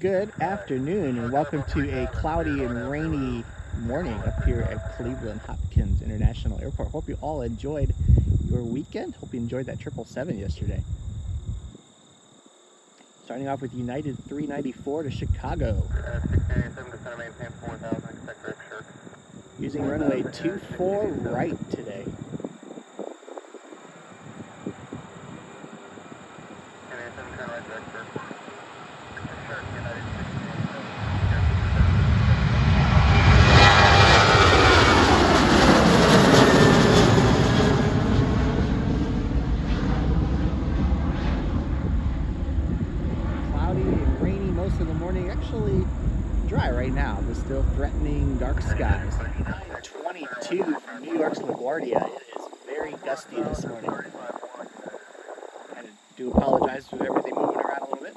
Good afternoon and welcome to a cloudy and rainy morning up here at Cleveland Hopkins International Airport. Hope you all enjoyed your weekend. Hope you enjoyed that 777 yesterday. Starting off with United 394 to Chicago. Using runway 24 right today. Most of the morning, actually dry right now, but still threatening dark skies. 22 from New York's LaGuardia. It is very gusty this morning. I do apologize for everything moving around a little bit.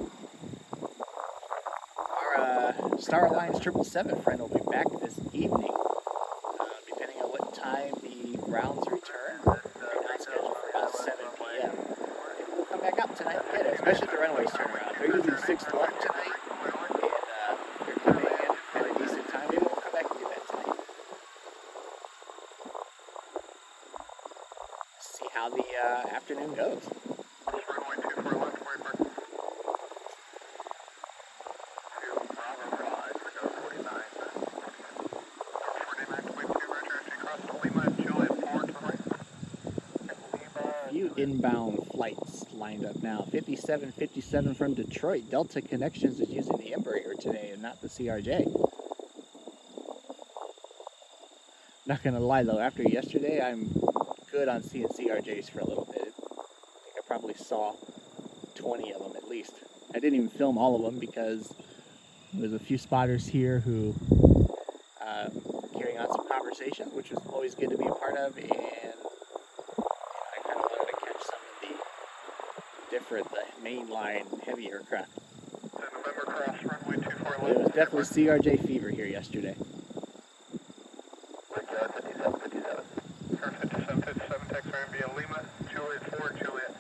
Our Star Alliance 777 friend will be back this evening, depending on what time the grounds return. Right now scheduled for about 7 p.m. Maybe we'll come back out tonight and get it, especially if the runways turn around. They're using 6 to 11 tonight. How the afternoon goes. A few inbound flights lined up now. 5757 from Detroit. Delta Connections is using the Embraer today and not the CRJ. Not gonna lie though, after yesterday, I'm good on seeing CRJs for a little bit. I think I probably saw 20 of them at least. I didn't even film all of them because there's a few spotters here who carrying on some conversation, which was always good to be a part of, and I kind of wanted to catch some of the different, mainline heavy aircraft. It was definitely CRJ fever here yesterday. Via Lima, Juliet 4, Juliet.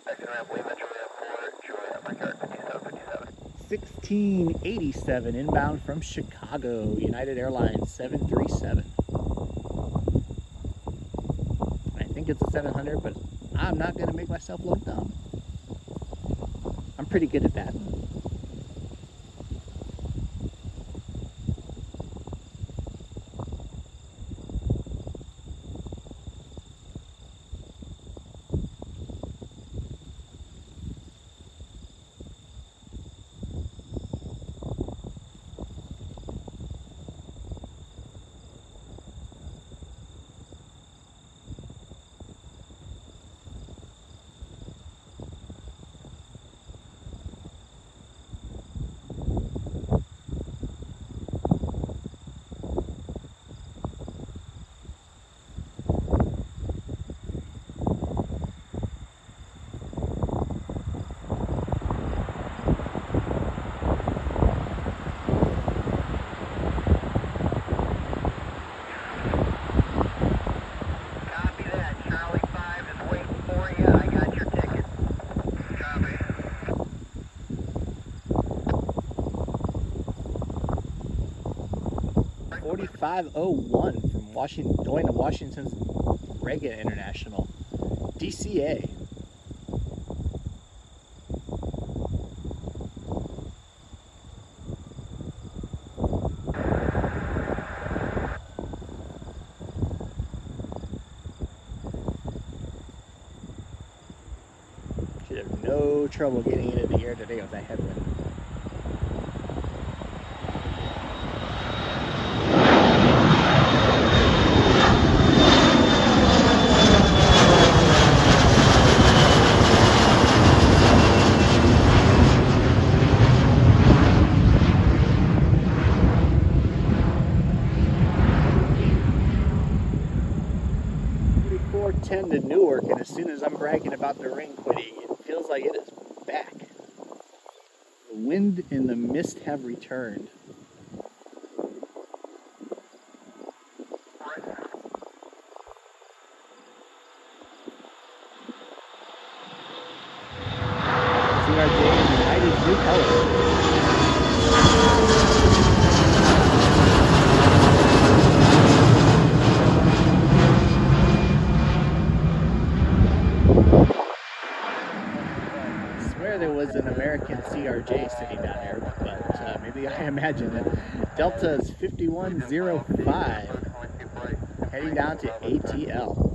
Exit ramp Lima, Juliet 4, Juliet, my card 5757. 1687 inbound from Chicago, United Airlines 737. I think it's a 700, but I'm not going to make myself look dumb. I'm pretty good at that. Copy that. Charlie 5 is waiting for you. I got your ticket. Copy. 4501 from Washington, going to Washington's Reagan International, DCA. Should have no trouble getting into the air today with that headwind. To Newark, and as soon as I'm bragging about the rain quitting, it feels like it is back. The wind and the mist have returned. CRJ United new colors. CRJ sitting down there, but maybe I imagine it. Delta is 5105, heading down to ATL.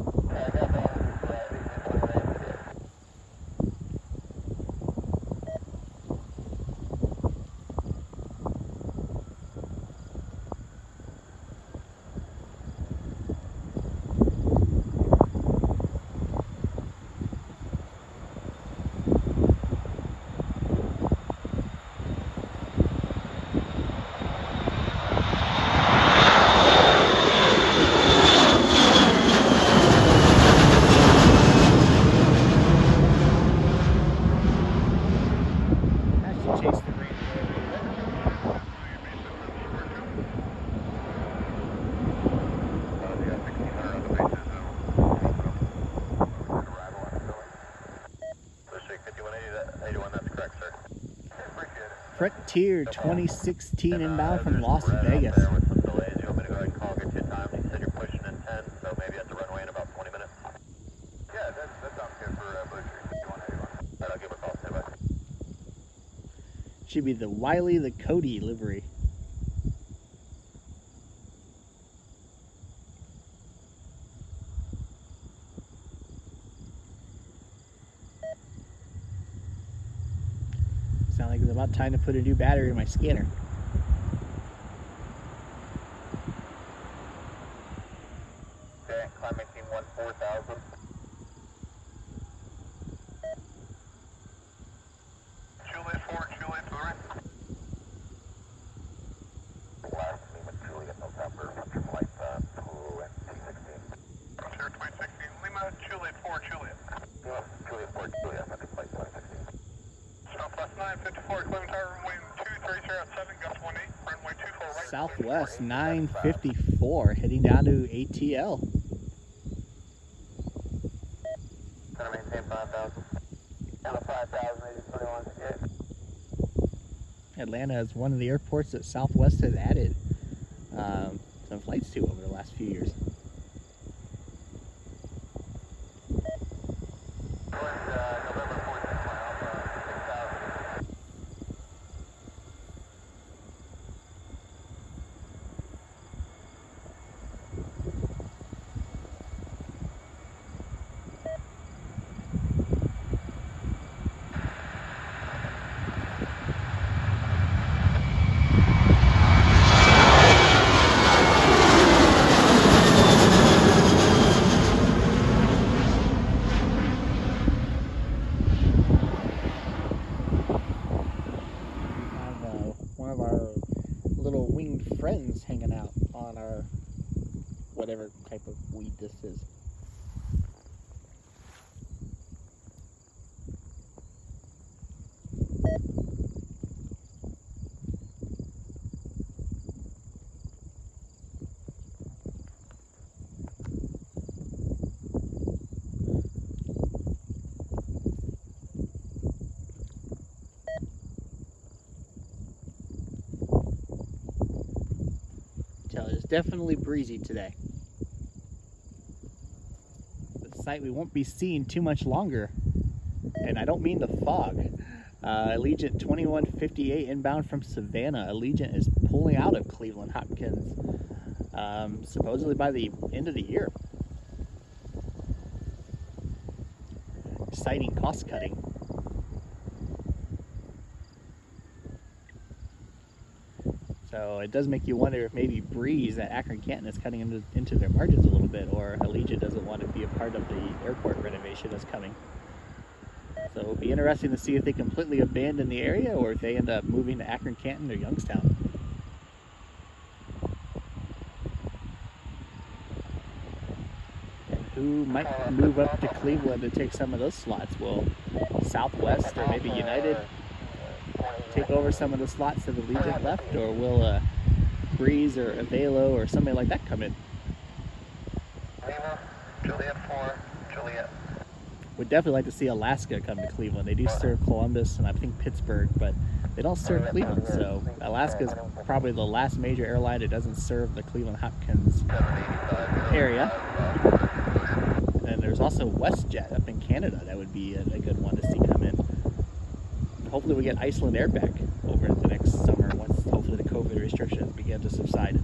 Frontier 2016 inbound from Las Vegas. Should be the Wiley the Cody livery. Sound like it's about time to put a new battery in my scanner. Okay, climbing team 14000. Juliet 4, Juliet to the right. Last Lima Juliet November, Frontier Flight 2 and T16. Frontier 2016, Lima Juliet 4, Juliet. Lima Juliet 4, Juliet, Frontier Flight 2016. Southwest 954, Cleveland Tower, runway 230 at 7, gust 18, runway 24 right. Southwest 954, heading down to ATL. Gonna maintain 5,000. Down to 5,000, 2168. Atlanta is one of the airports that Southwest has added some flights to over the last few years. November 14th, Alpha 6000. One of our little winged friends hanging out on our whatever type of weed this is. It's definitely breezy today. The sight we won't be seeing too much longer, and I don't mean the fog. Allegiant 2158 inbound from Savannah. Allegiant is pulling out of Cleveland Hopkins supposedly by the end of the year, citing cost cutting. So it does make you wonder if maybe Breeze at Akron Canton is cutting into their margins a little bit, or Allegiant doesn't want to be a part of the airport renovation that's coming. So it'll be interesting to see if they completely abandon the area or if they end up moving to Akron Canton or Youngstown. And who might move up to Cleveland to take some of those slots? Will Southwest or maybe United take over some of the slots that Allegiant left, or will Breeze or Avelo or somebody like that come in? Lima, Juliet 4, Juliet. Would definitely like to see Alaska come to Cleveland. They do serve Columbus and I think Pittsburgh, but they don't serve Cleveland. So Alaska's probably the last major airline that doesn't serve the Cleveland Hopkins area. And there's also WestJet up in Canada. That would be a good one to see come in. hopefully we get Iceland Air back over the next summer once hopefully the COVID restrictions begin to subside.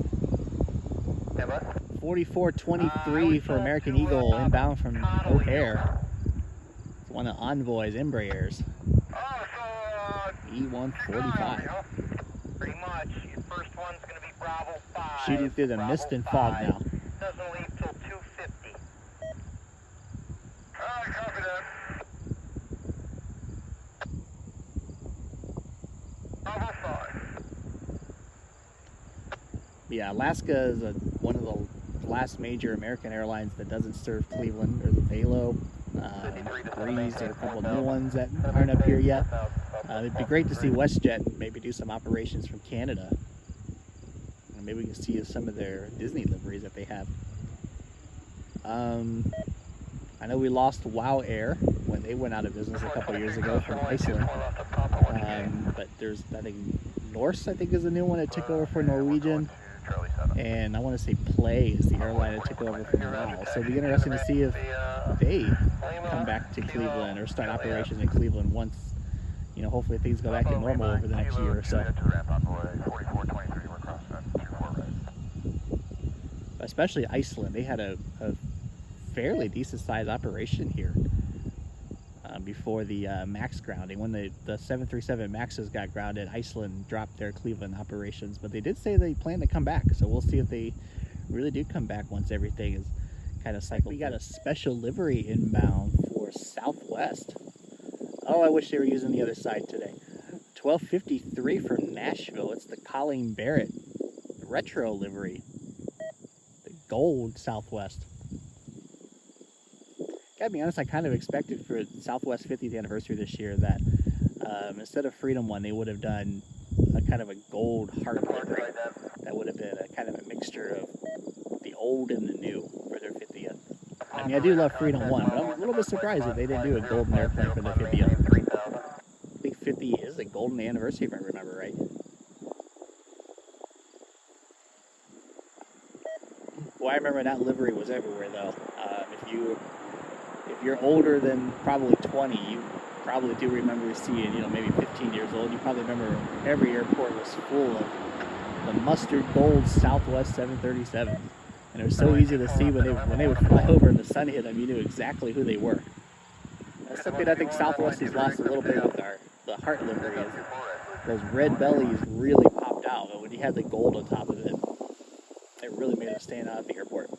4423 for American Eagle inbound from O'Hare. It's one of Envoy's Embraers. E145. Pretty much. Your first one's going to be Bravo 5. Shooting through the mist and fog now. Doesn't leave till 2:50. Copy that. Bravo 5. Yeah, Alaska is one of the last major American airlines that doesn't serve Cleveland. There's a Velo, Breeze, or a couple of new ones that aren't up here yet. It'd be great to see WestJet maybe do some operations from Canada. And maybe we can see some of their Disney liveries that they have. I know we lost WOW Air when they went out of business a couple years ago from Iceland. But there's, I think, Norse, I think, is the new one that took over for Norwegian. And I want to say Play is the airline that took over from WOW. So it'll be interesting to see if they come back to Cleveland or start operations in Cleveland once, you know, hopefully things go back to normal over the next year or so. Especially Iceland, they had a fairly decent sized operation here before the MAX grounding. When the 737 MAXs got grounded, Iceland dropped their Cleveland operations, but they did say they plan to come back, so we'll see if they really do come back once everything is kind of cycled. We got a special livery inbound for Southwest. Oh, I wish they were using the other side today. 1253 from Nashville. It's the Colleen Barrett retro livery. The gold Southwest. Gotta be honest, I kind of expected for Southwest 50th anniversary this year that instead of Freedom One, they would have done a kind of a gold heart livery. That would have been a kind of a mixture of the old and the new for their 50th. I mean, I do love Freedom One, but I'm a little bit surprised that they didn't do a golden airplane for their 50th. I think 50 is a golden anniversary, if I remember right. Well, I remember that livery was everywhere, though. If you're older than probably 20, you probably do remember seeing, you know, maybe 15 years old. You probably remember every airport was full of the mustard gold Southwest 737s. And it was so easy to see when they would fly over and the sun hit them, you knew exactly who they were. That's something I think Southwest has lost a little bit with the heart livery. Is those red bellies really popped out, but when you had the gold on top of it, it really made it stand out at the airport.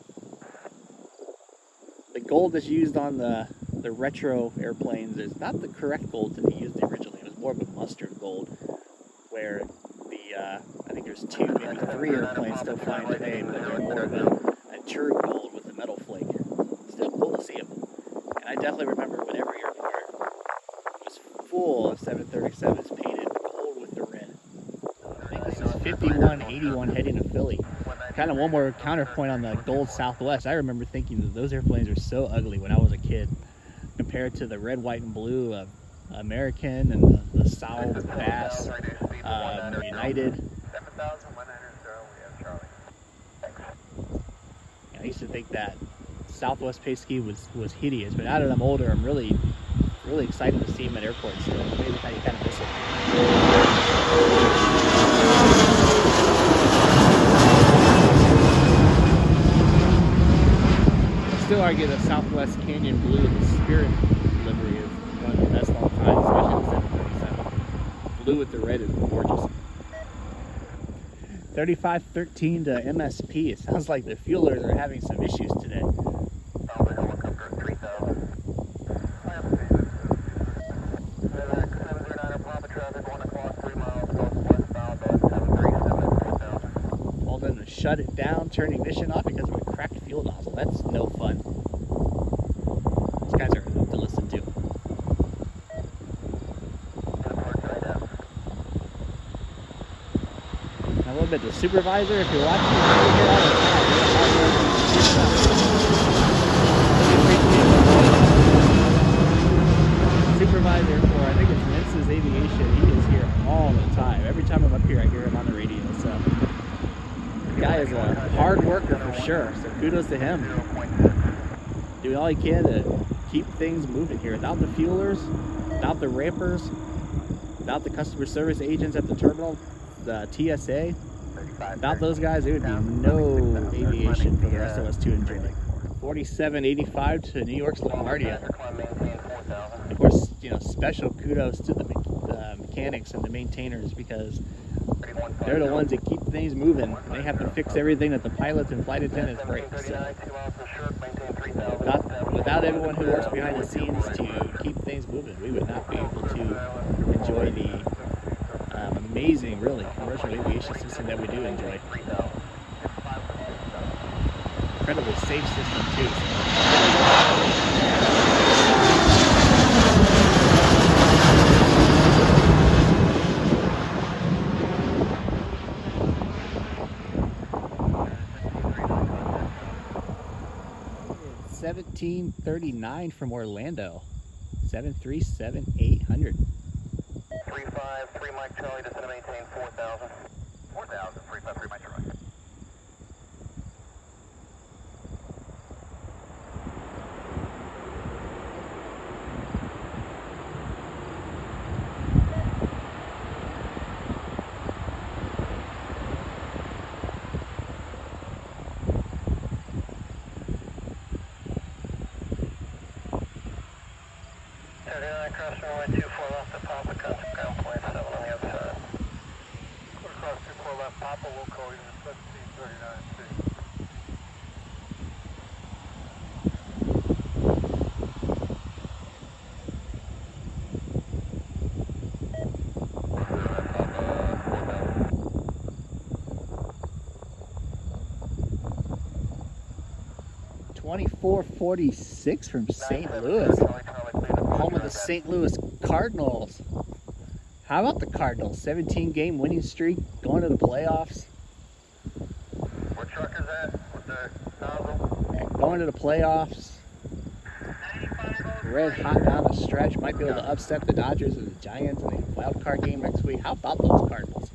The gold that's used on the retro airplanes is not the correct gold that they used originally. It was more of a mustard gold, where I think there's 2, maybe 3 airplanes still flying today, but they're more of a true gold with the metal flake. Still cool to see them. And I definitely remember when every airport was full of 737s painted gold with the red. I think this is 5181 heading to Philly. Kind of one more counterpoint on the gold Southwest. I remember thinking that those airplanes were so ugly when I was a kid compared to the red, white, and blue of American and the South Bass, United. I used to think that Southwest pay ski was hideous, but now that I'm older, I'm really excited to see them at airports still. Maybe how you kind of miss it. Still argue that Southwest Canyon Blue, the Spirit livery, is one of the best of all time, especially the 737. Blue with the red is gorgeous. 3513 to MSP. It sounds like the fuelers are having some issues today. Told them to shut it down, turn ignition off because of a cracked fuel nozzle. That's no fun. These guys are enough to listen to. Now a little bit, the supervisor, if you're watching, supervisor for, I think it's Vince's Aviation, he is here all the time. Every time I'm up here, I hear him on the radio. So the guy is a hard worker for sure. So kudos to him. Doing all he can to keep things moving here. Without the fuelers, without the rampers, without the customer service agents at the terminal, the TSA, without those guys, there would be no aviation for the rest of us to enjoy. 47.85 to New York's LaGuardia. Of course, you know, special kudos to the mechanics and the maintainers, because they're the ones that keep things moving. They have to fix everything that the pilots and flight attendants break. So without everyone who works behind the scenes to keep things moving, we would not be able to enjoy the amazing, really, commercial aviation system that we do enjoy. Incredibly safe system too. It's 1739 from Orlando. 737-800. 353 Mike Charlie, descend to maintain 4,000. 4,000, 353 Mike Charlie. Cross runway 24 left to Papa, contact ground point 7 on the other side. Quarter cross 24 left Papa, we'll call you 1739C. $24.46 from St. Louis. Home of the St. Louis Cardinals. How about the Cardinals? 17-game winning streak, going to the playoffs. What truck is that with the nozzle? Going to the playoffs. Red hot down the stretch. Might be able to upset the Dodgers and the Giants in the wild card game next week. How about those Cardinals?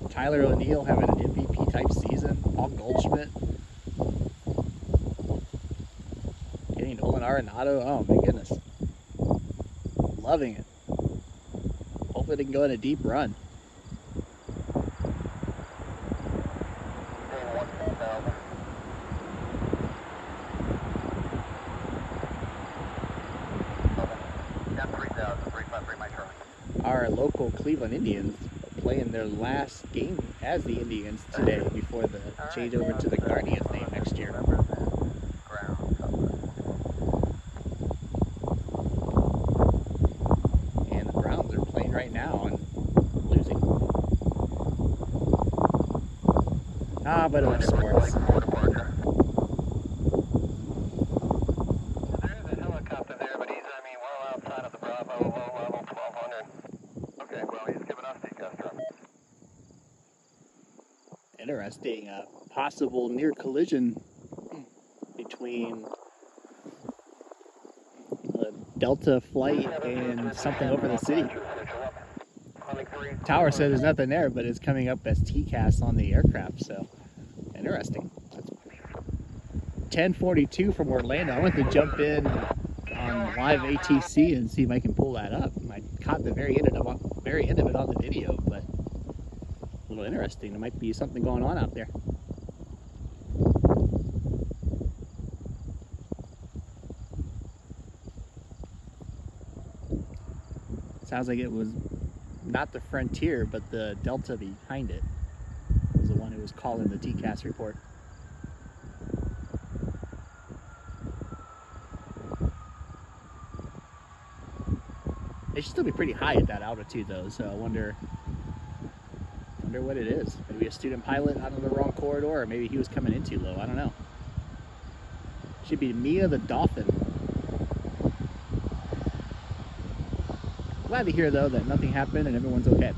Tyler O'Neill having an MVP type season. Paul Goldschmidt. Getting Nolan Arenado. Oh my goodness. Loving it. Hopefully they can go on a deep run. Our local Cleveland Indians playing their last game as the Indians today before the change over to the Guardians name next year. And the Browns are playing right now and losing. But it was sports. Interesting, possible near collision between a Delta flight and something over the city. Tower says there's nothing there, but it's coming up as TCAS on the aircraft, so interesting. 10:42 from Orlando. I went to jump in on live ATC and see if I can pull that up. I caught the very end of it on the video, but a little interesting. There might be something going on out there. Sounds like it was not the Frontier, but the Delta behind it was the one who was calling the TCAS report. It should still be pretty high at that altitude though, so I wonder what it is. Maybe a student pilot out of the wrong corridor, or maybe he was coming in too low. I don't know. Should be Mia the Dolphin. Glad to hear though that nothing happened and everyone's okay.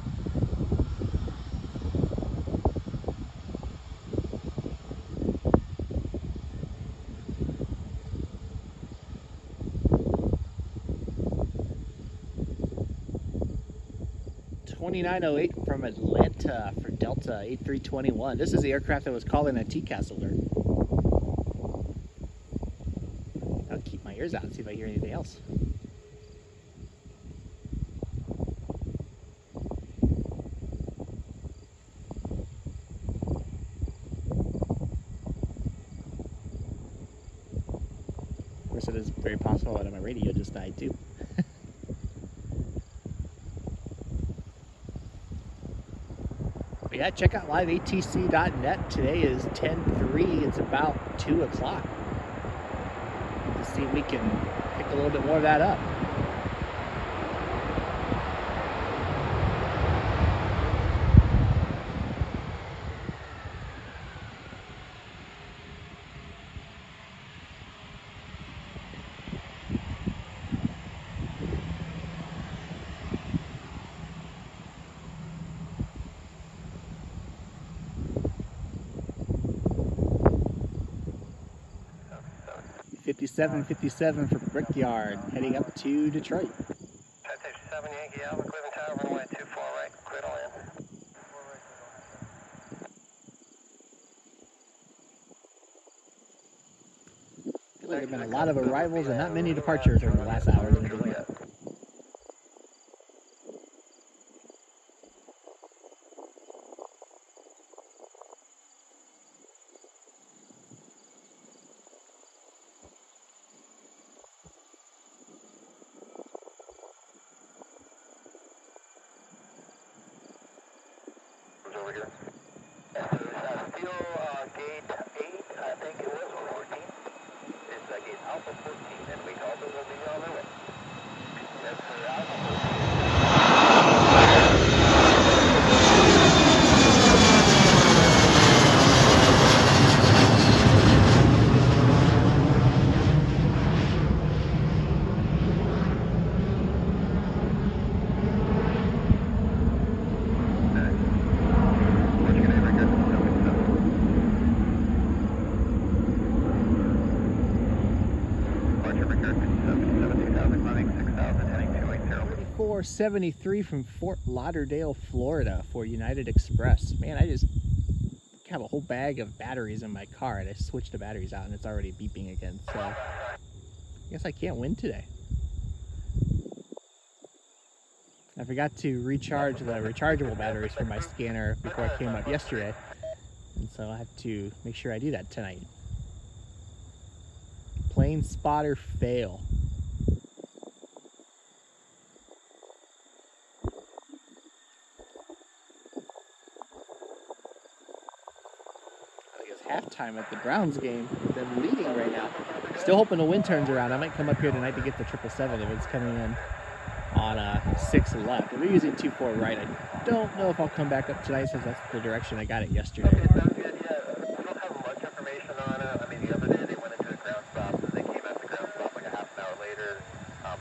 $29.08 from Atlanta for Delta 8321. This is the aircraft that was calling a TCAS alert. I'll keep my ears out and see if I hear anything else. it is very possible that my radio just died too. But yeah, check out liveatc.net. Today is 10/3. It's about 2 o'clock. To see if we can pick a little bit more of that up. $57.57 for Brickyard, heading up to Detroit. 7 Yankee Alpha, Cleveland Tower, runway 24 right, clear to land. I feel like there have been a lot of arrivals and not many departures over the last hour. Over here. Steel gate 8, I think it was, or 14. It's gate Alpha 14, and we also will be on their way. Yes, sir, Alpha 14. $74.73 from Fort Lauderdale, Florida for United Express. Man, I just have a whole bag of batteries in my car and I switched the batteries out and it's already beeping again. So I guess I can't win today. I forgot to recharge the rechargeable batteries for my scanner before I came up yesterday. And so I have to make sure I do that tonight. Plane spotter fail. Halftime at the Browns game. They're leading right now. Still hoping the wind turns around. I might come up here tonight to get the 777 if it's coming in on 6 left. And we're using 2-4 right. I don't know if I'll come back up tonight since that's the direction I got it yesterday. Okay, sounds good. Yeah, we don't have much information on it. I mean, the other day they went into a ground stop, and they came at the ground stop like a half an hour later.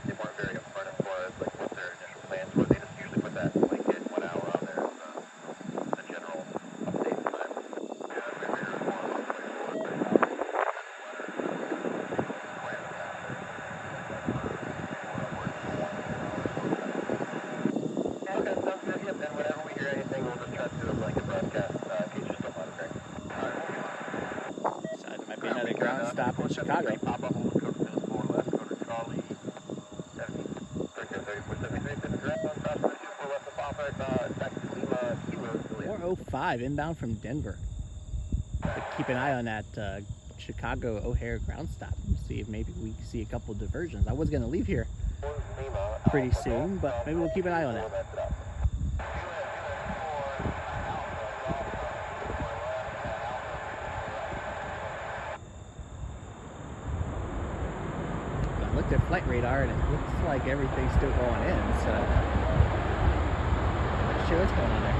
They weren't very upfront as far as like what their initial plans were. They just usually put that like in 1 hour on there. The general update time. Stop in Chicago. Papa, hold the cover to the 4 left, quarter Charlie, 70. 3473, direct on cross 24 left of Papa, back to Lima, Kilo, 405 inbound from Denver. But keep an eye on that Chicago O'Hare ground stop and see if maybe we see a couple diversions. I was going to leave here pretty soon, but maybe we'll keep an eye on that. At flight radar and it looks like everything's still going in, so I'm not sure what's going on there.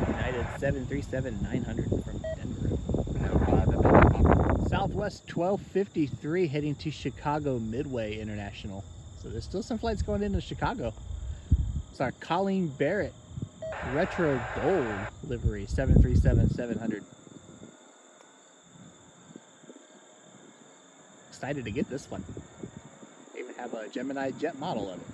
United 737-900 from Denver. Southwest 1253 heading to Chicago Midway International. So there's still some flights going into Chicago. It's our Colleen Barrett Retro Gold livery 737-700. Excited to get this one. They even have a Gemini jet model of it.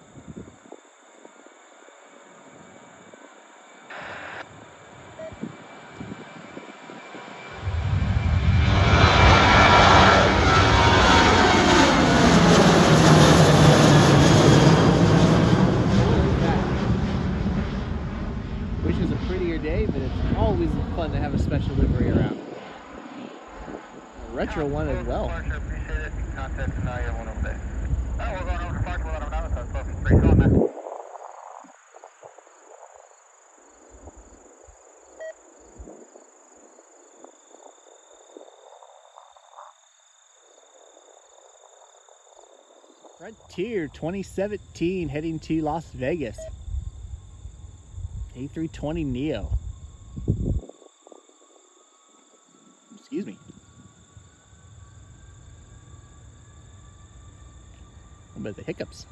retro one as well. Appreciate it. Contact tonight one over there. Oh, we're going over to Park. We'll let them know. So it's supposed to be straight on that. Frontier 2017 heading to Las Vegas. A320 Neo. Excuse me. A bit of the hiccups.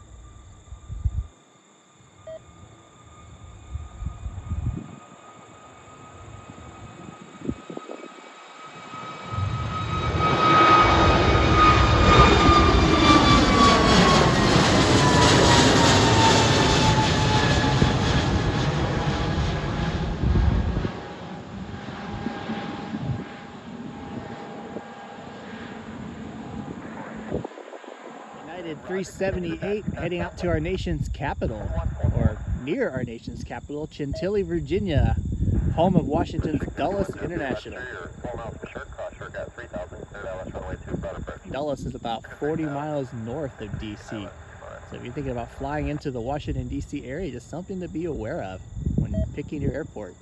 United 378 heading out to our nation's capital, or near our nation's capital, Chantilly, Virginia, home of Washington's Dulles International. Dulles is about 40 miles north of DC. So if you're thinking about flying into the Washington, D.C. area, just something to be aware of when picking your airport.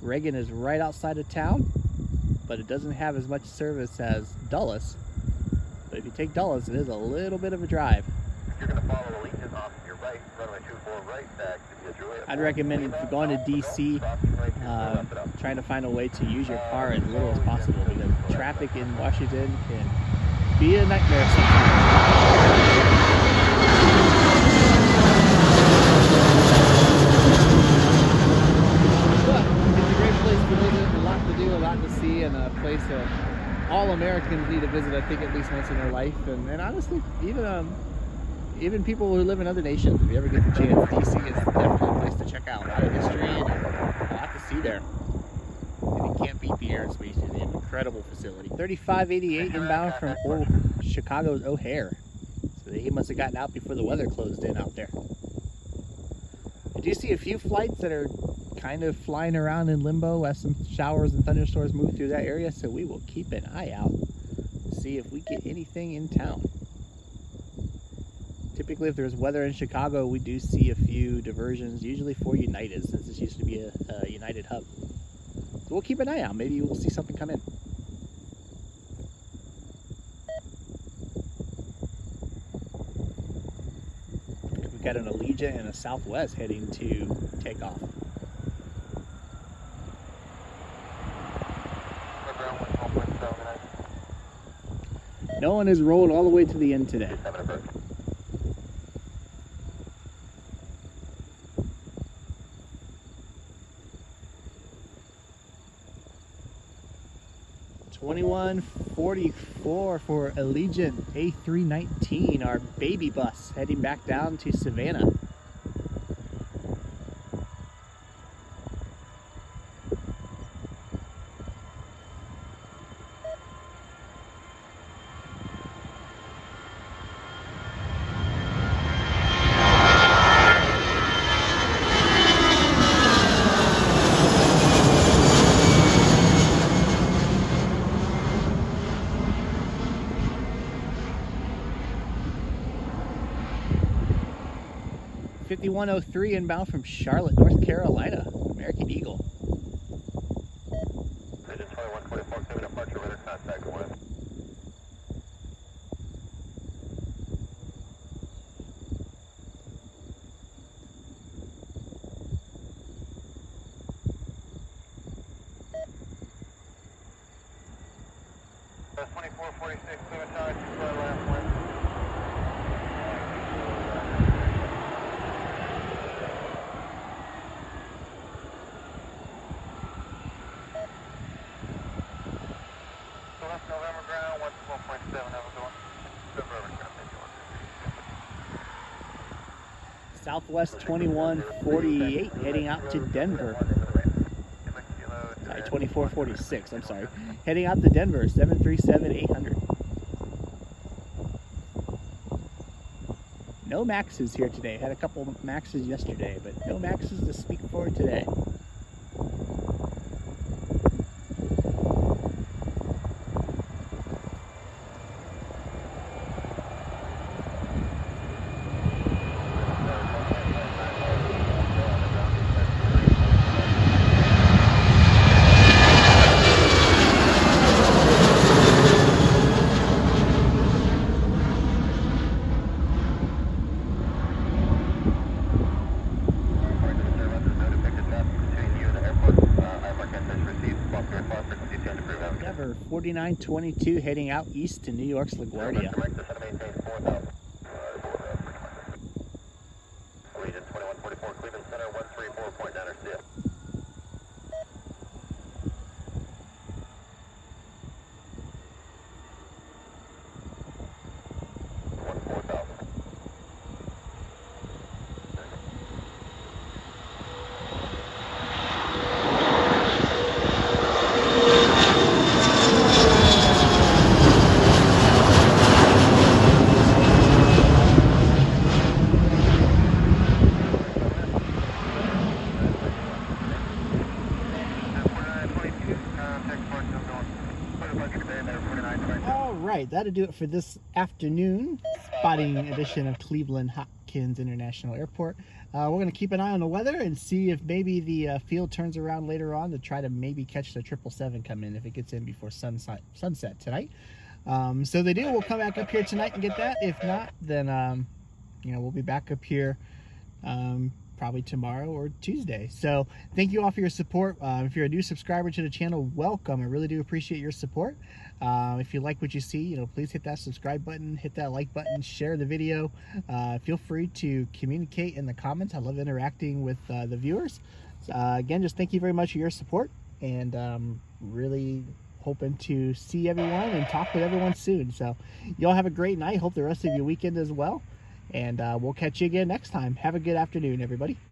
Reagan is right outside of town, but it doesn't have as much service as Dulles. But if you take Dulles, it is a little bit of a drive. You're going to follow the Legion off to your right, runway 24 right, back to the Juliet. I'd recommend if you're going to DC, trying to find a way to use your car as little as possible, because traffic in Washington can be a nightmare sometimes. A lot to see, and a place that all Americans need to visit, I think, at least once in their life. And honestly, even people who live in other nations, if you ever get the chance, DC is definitely a place to check out. A lot of history and a lot to see there. And you can't beat the airspace. It's an incredible facility. 3588 inbound from Chicago's O'Hare. So he must have gotten out before the weather closed in out there. I do see a few flights that are kind of flying around in limbo as some showers and thunderstorms move through that area, so we will keep an eye out to see if we get anything in town. Typically, if there's weather in Chicago, we do see a few diversions, usually for United, since this used to be a United hub. So we'll keep an eye out. Maybe we'll see something come in. We've got an Allegiant and a Southwest heading to take off. No one has rolled all the way to the end today. $21.44 for Allegiant A319, our baby bus, heading back down to Savannah. $51.03 inbound from Charlotte, North Carolina, American Eagle. Vision 2144, clear departure, radar contact 1. That's 2446, clear tower, 2 for our last one. November ground, 1.7, have a good one. Southwest 2148 heading out to Denver. 2446, I'm sorry. Heading out to Denver, 737-800. No Maxes here today. Had a couple Maxes yesterday, but no Maxes to speak for today. Number 4922 heading out east to New York's LaGuardia. Region 2144, Cleveland Center, 134.9 CF. 14,000. All right, that'll do it for this afternoon spotting edition of Cleveland Hopkins International Airport. We're going to keep an eye on the weather and see if maybe the field turns around later on to try to maybe catch the 777 come in if it gets in before sunset tonight. So they do, we'll come back up here tonight and get that. If not, then we'll be back up here probably tomorrow or Tuesday. So thank you all for your support. If you're a new subscriber to the channel, welcome. I really do appreciate your support. If you like what you see, please hit that subscribe button, hit that like button, share the video. Feel free to communicate in the comments. I love interacting with the viewers. Again, just thank you very much for your support, and really hoping to see everyone and talk with everyone soon. So y'all have a great night. Hope the rest of your weekend as well. And we'll catch you again next time. Have a good afternoon, everybody.